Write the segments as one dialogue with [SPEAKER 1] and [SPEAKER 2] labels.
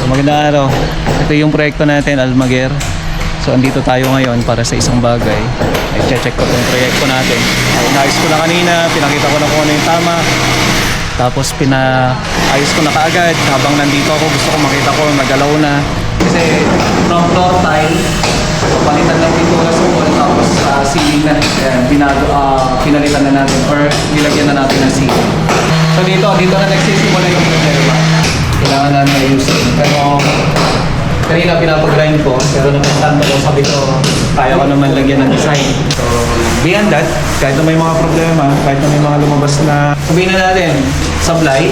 [SPEAKER 1] Magandang araw. Ito yung proyekto natin, Almaguer. So, andito tayo ngayon para sa isang bagay. I-check ko itong proyekto natin. Inayos ko na kanina, pinakita ko na kung ano yung tama. Tapos, pinaayos ko na kaagad. Habang nandito ako, gusto ko makita ko, nagalaw na. Kasi, from floor tile, palitan ng pintura sa wall, tapos ceiling na. Ayan, pinalitan na natin or nilagyan na natin ng ceiling. So, dito na nagsisimula yung problema. Kailangan na ayusin. Pero kanina pinapag-grind ko, pero nung stand ko, sabi ko, kaya ko naman lagyan ng design. So, beyond that, kahit na may mga problema, kahit na may mga lumabas na sabihin na natin, sablay,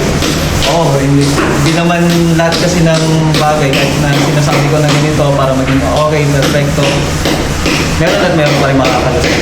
[SPEAKER 1] hindi naman lahat kasi ng bagay, kahit na sinasabi ko na ganito para maging okay, perfecto, meron at meron pa rin makakalusot.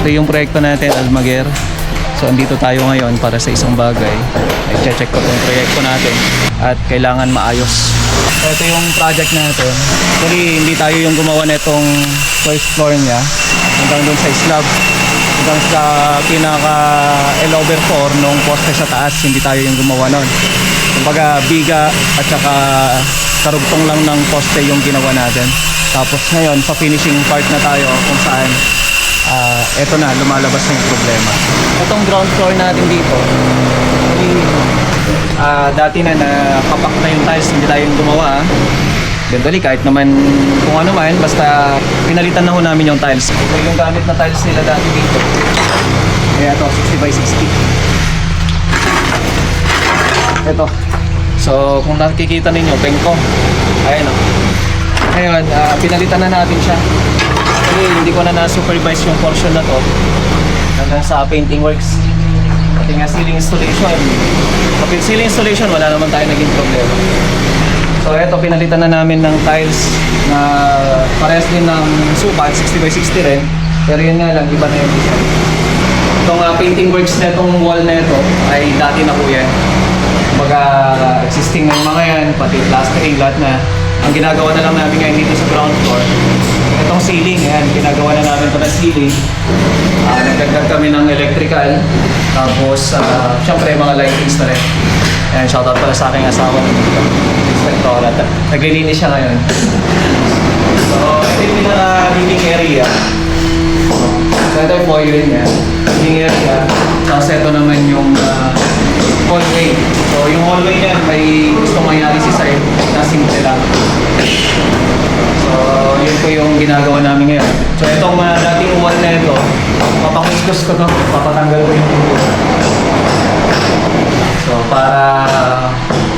[SPEAKER 1] Ito yung proyekto natin, Almaguer. So, andito tayo ngayon para sa isang bagay. I-check ko itong proyekto natin at kailangan maayos. So, ito yung project natin. Actually, hindi tayo yung gumawa nitong first floor niya hanggang doon sa slab. Hanggang sa pinaka L/4 nung poste sa taas, hindi tayo yung gumawa nun. Kumbaga, biga at saka karugtong lang ng poste yung ginawa natin. Tapos ngayon, sa finishing part na tayo kung saan eto na, lumalabas na yung problema. Itong ground floor natin dito, dati na nakapak na yung tiles, hindi tayo yung gumawa. Eventually, kahit naman kung ano man, basta pinalitan na ho namin yung tiles. Ito yung gamit na tiles nila dati dito. Kaya ito, 60x60. Ito. So, kung nakikita ninyo, bengko. Ayan o. Ngayon, pinalitan na natin siya. Actually, hindi ko na na-supervise yung portion na to hanggang sa painting works. Pati nga ceiling installation. Kapag ceiling installation, wala naman tayo naging problema. So eto, pinalitan na namin ng tiles na parehas din ng sukat, 60x60 rin. Pero yun nga lang, iba na yung design. Itong painting works na itong wall na ito ay dati na po yan. Kumbaga, existing na yung mga yan, pati plastering, lahat na. Ang ginagawa na lang namin ngayon dito sa ground floor, itong ceiling, yan, ginagawa na namin ito na ceiling. Nagdagdag kami ng electrical, tapos syempre mga lightings na rin. Ayan, shoutout pala sa aking asawa inspectora. Naglilinis siya ngayon. So, ito yung pinaka-living area. So, ito yung foyer niya. Living area. Tapos ito naman yung hallway. So, yung hallway niya, may gusto mangyari si side na simple lang. So, yun po yung ginagawa namin ngayon. So, itong dating wall na ito, papakuskus ko ito, papatanggal ko yung tubo. So, para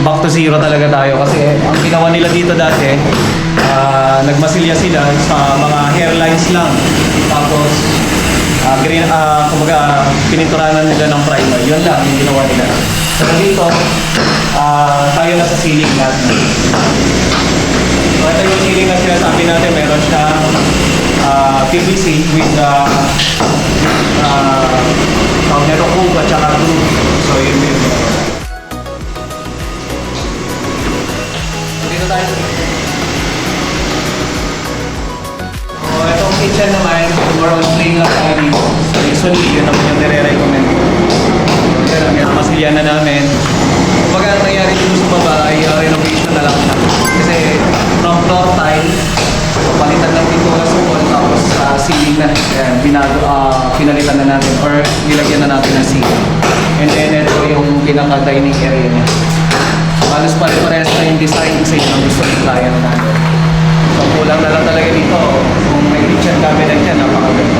[SPEAKER 1] back to zero talaga tayo. Kasi ang ginawa nila dito dati, nagmasilya sila sa mga hairlines lang. Tapos, kumbaga, pininturanan nila ng primer. Yun lang yung ginawa nila. So, dito, tayo na sa ceiling natin. So, ito yung ceiling na sinasabi natin, meron siyang PVC with magneto cube at saka glue. So, yun yung so, dito tayo. So, itong kitchen naman, more on plain lang tayo dito. So, usually, yun naman yung nire-recommend ko. So, yun, masilyan na namin. Kumbaga, ang nangyari dito sa baba ay renovation na lang siya. Kasi from floor tile, palitan ng pintura sa wall, tapos ceiling na. Ayan, pinalitan na natin or nilagyan na natin ng ceiling. And then ito yung pinaka-dining area niya. Halos pare-parehas na yung design kasi yung gusto ng client natin. So kulang na lang talaga dito. Kung may kitchen cabinet yan, napakaganda.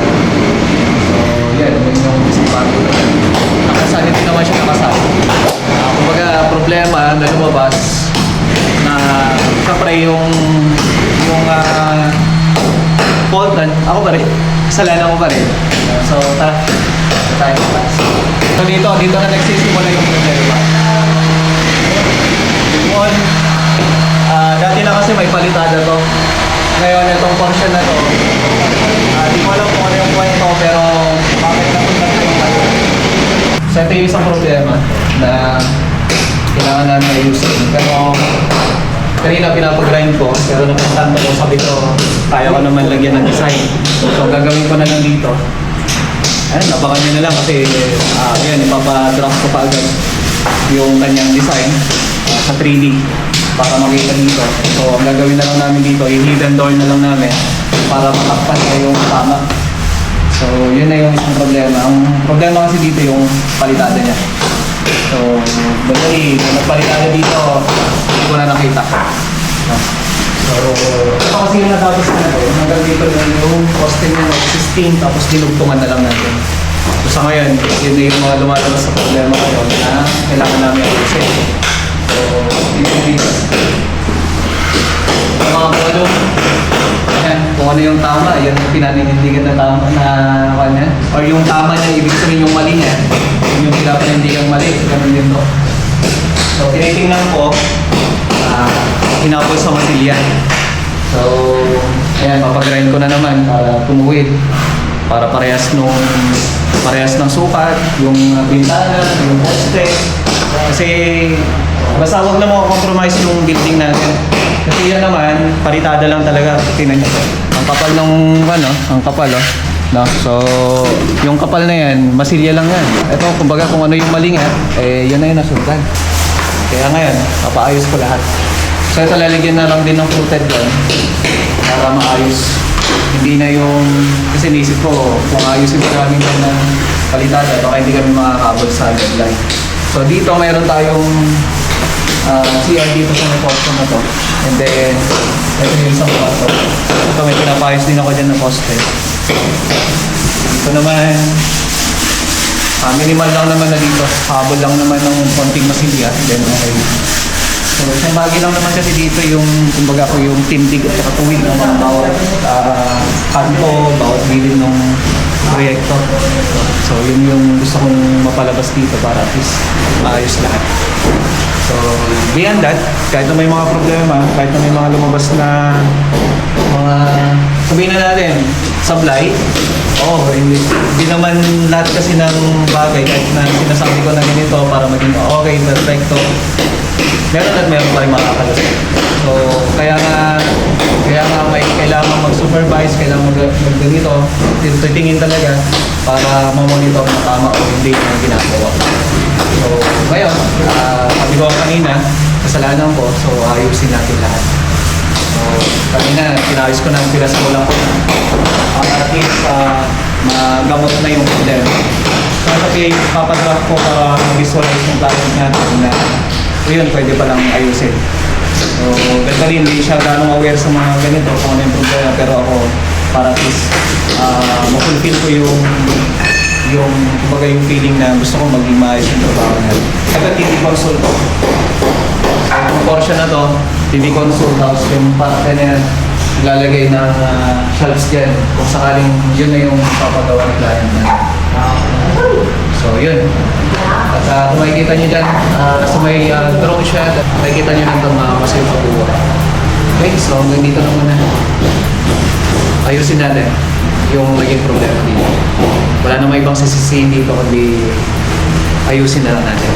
[SPEAKER 1] So yan, yun yung disipado na yan. Nakasali din naman siya nakasali. Kumbaga problema na lumabas na kapre yung fault na ako pa rin. Kasalanan ko pa rin. So tara, tayo pa. So dito na nagsisimula yung problema. Dati na kasi may palitada to. Ngayon itong portion na to, di ko alam kung ano yung kwento, So ito yung isang problema na kailangan namin ayusin. Pero kanina pinapag-grind ko, pero napuntahan ko, sabi ko, kaya ko naman lagyan ng design. So gagawin ko na lang dito. Ayun, nabakan nyo na lang kasi yan, ipapadraft ko pa agad yung kanyang design sa 3D para makita dito. So ang gagawin na lang namin dito, yung hidden door na lang namin para matakpan na yung tama. So yun na yung isang problema. Ang problema kasi dito yung palitada niya. So bali, kung nagpalitada dito, hindi ko na nakita. No? So ito kasi yung natapos na ito. Hanggang dito lang yung poste niya, 16, tapos dinugtungan na lang natin. So sa ngayon, yun na yung mga lumalabas sa problema ngayon na kailangan namin ayusin. So dito. Mga polo, yan, kung ano yung tama, yan yung pinaninindigan na tama na kanya. Or yung tama niya, ibig sabihin yung mali niya. Yung pinapanindigan mali, ganun din to. So tinitingnan ko, hinapos sa masilya. So, ayan, papagrind ko na naman para tumuwid. Para parehas ng sukat, yung bintana, yung poste. Kasi basta huwag na compromise yung building natin. Kasi yan naman, palitada lang talaga. Tingnan nyo. Ang kapal ng ang kapal no? So, yung kapal na yan, masilya lang yan. Ito, kumbaga kung ano yung mali nga, yun na yung nasundan. Kaya ngayon, papaayos ko lahat. So ito, lalagyan na lang din ng fluted doon para maayos. Hindi na yung, kasi nisip ko, kung ayusin pa namin yan ng palitada, baka hindi kami makakabot sa deadline. So dito, mayroon tayong CR dito sa may posto na to. And then, ito yung isang posto. Ito, may pinapayos din ako dyan na poste. Dito naman, minimal lang naman na dito. Habol lang naman ng konting masilya. Then, okay. So, isang bagay lang naman kasi dito yung, kumbaga ko yung tindig at saka tuwid ng mga bawat kanto, bawat gilid ng proyekto. So, yun yung gusto kong mapalabas dito para at least maayos lahat. So, beyond that, kahit na may mga problema, kahit na may mga lumabas na mga, sabihin na natin, sablay, hindi naman lahat kasi ng bagay, kahit na sinasabi ko na ganito para maging okay, perfecto, meron at meron pa rin makakalusot. So, kaya nga may kailangan mag-supervise, kailangan mag-ganito, titingin talaga para ma-monitor na tama o hindi yung ginagawa. So, ngayon, sabi ko kanina, kasalanan ko, so ayusin natin lahat. So, kanina, pinayos ko na ang pilas ko lang para at least magamot na yung problema. So, kasi papadraft ko para visualize yung target natin na yun, pwede palang ayusin. So, Betalin, hindi siya ganong aware sa mga ganito kung ano yung problema, pero ako, para at least mafulfill ko kumbaga yung feeling na gusto ko maging maayos yung trabaho natin. Agad TV console ko. Yung portion na to, TV console, tapos yung parte na yan, ilalagay ng shelves dyan kung sakaling yun na yung papagawa ng client na. So, yun. At kung makikita nyo dyan, sa may drone shot, makikita nyo lang itong kasi yung pagbuwa. Okay, so hanggang dito na muna. Ayusin natin yung naging problema dito. Wala namang ibang sisisihin dito kundi ayusin na lang natin.